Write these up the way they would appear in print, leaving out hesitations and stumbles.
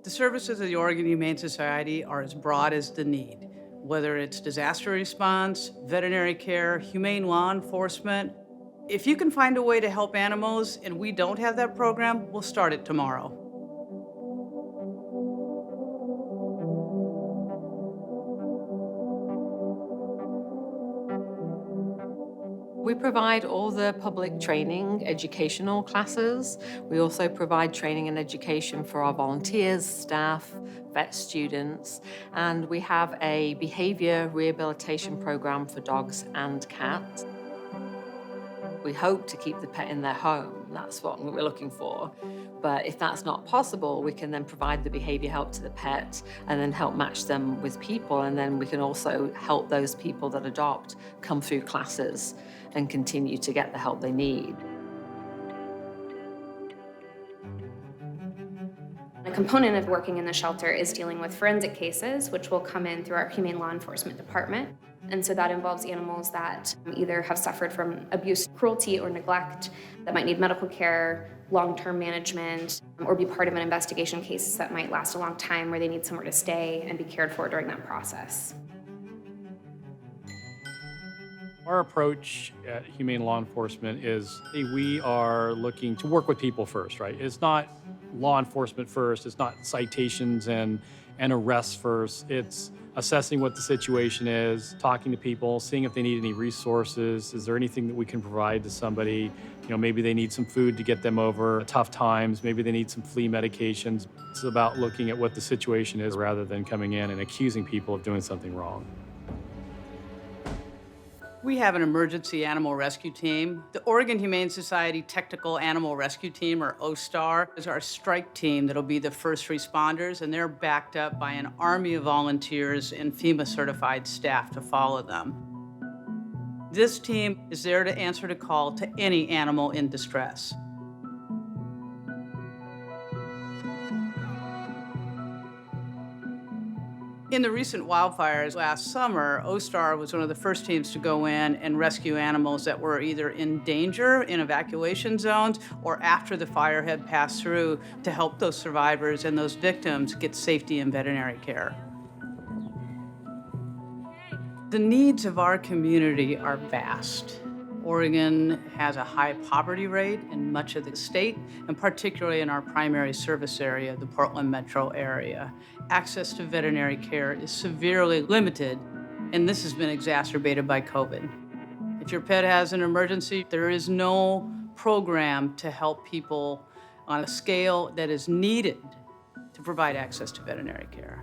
The services of the Oregon Humane Society are as broad as the need, whether it's disaster response, veterinary care, humane law enforcement. If you can find a way to help animals and we don't have that program, we'll start it tomorrow. We provide all the public training, educational classes. We also provide training and education for our volunteers, staff, vet students, and we have a behavior rehabilitation program for dogs and cats. We hope to keep the pet in their home. That's what we're looking for. But if that's not possible, we can then provide the behavior help to the pet and then help match them with people. And then we can also help those people that adopt come through classes and continue to get the help they need. A component of working in the shelter is dealing with forensic cases, which will come in through our humane law enforcement department. And so that involves animals that either have suffered from abuse, cruelty, or neglect, that might need medical care, long-term management, or be part of an investigation case that might last a long time where they need somewhere to stay and be cared for during that process. Our approach at Humane Law Enforcement is we are looking to work with people first, right? It's not law enforcement first, it's not citations and arrests first. It's assessing what the situation is, talking to people, seeing if they need any resources. Is there anything that we can provide to somebody? You know, maybe they need some food to get them over tough times. Maybe they need some flea medications. It's about looking at what the situation is rather than coming in and accusing people of doing something wrong. We have an emergency animal rescue team. The Oregon Humane Society Technical Animal Rescue Team, or OSTAR, is our strike team that'll be the first responders, and they're backed up by an army of volunteers and FEMA-certified staff to follow them. This team is there to answer the call to any animal in distress. In the recent wildfires last summer, OSTAR was one of the first teams to go in and rescue animals that were either in danger in evacuation zones or after the fire had passed through to help those survivors and those victims get safety and veterinary care. The needs of our community are vast. Oregon has a high poverty rate in much of the state, and particularly in our primary service area, the Portland metro area. Access to veterinary care is severely limited, and this has been exacerbated by COVID. If your pet has an emergency, there is no program to help people on a scale that is needed to provide access to veterinary care.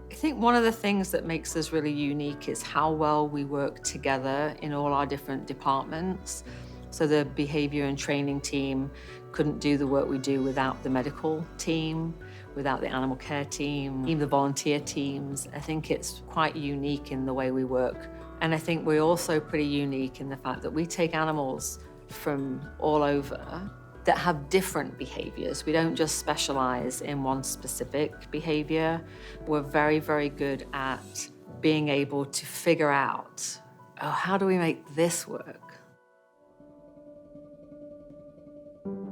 I think one of the things that makes us really unique is how well we work together in all our different departments. So the behavior and training team couldn't do the work we do without the medical team, without the animal care team, even the volunteer teams. I think it's quite unique in the way we work. And I think we're also pretty unique in the fact that we take animals from all over that have different behaviors. We don't just specialize in one specific behavior. We're very, very good at being able to figure out, oh, how do we make this work?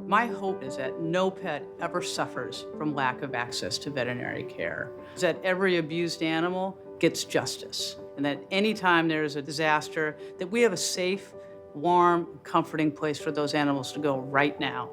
My hope is that no pet ever suffers from lack of access to veterinary care, that every abused animal gets justice, and that anytime there's a disaster, that we have a safe, warm, comforting place for those animals to go right now.